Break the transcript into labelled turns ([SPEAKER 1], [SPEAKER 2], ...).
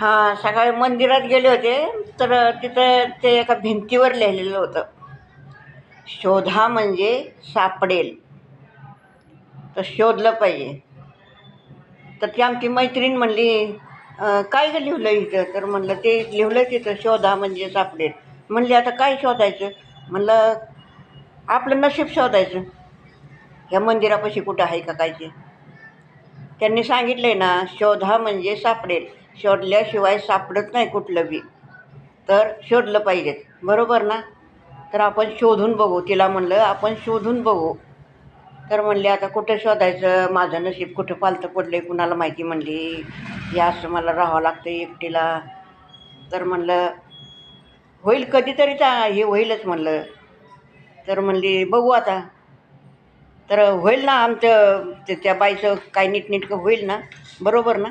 [SPEAKER 1] हां, सकाळी मंदिरात गेले होते, तर तिथं ते एका भिंतीवर लिहिलेलं होतं, शोधा म्हणजे सापडेल. तर शोधलं पाहिजे. तर ती आमची मैत्रीण म्हणली, काय गं लिहिलं इथं?" तर म्हणलं, "ते लिहिलं तिथं, शोधा म्हणजे सापडेल." म्हणली, "आता काय शोधायचं?" म्हणलं, "आपलं नशीब शोधायचं. या मंदिरापाशी कुठं आहे का काय ते?" त्यांनी सांगितलंय ना, शोधा म्हणजे सापडेल. शोधल्याशिवाय सापडत नाही कुठलं बी. तर शोधलं पाहिजेत. बरोबर ना? तर आपण शोधून बघू. तिला म्हणलं, "आपण शोधून बघू." तर म्हणली, "आता कुठं शोधायचं? माझं नशीब कुठं पालतं पडलंय कुणाला माहिती." म्हणली, "हे असं मला राहावं लागतं एकटीला." तर म्हणलं, "होईल कधीतरी हे होईलच." म्हणलं. तर म्हणली, "बघू आता." तर होईल ना आमचं त्या बाईचं काय नीटनेटकं होईल ना? बरोबर ना?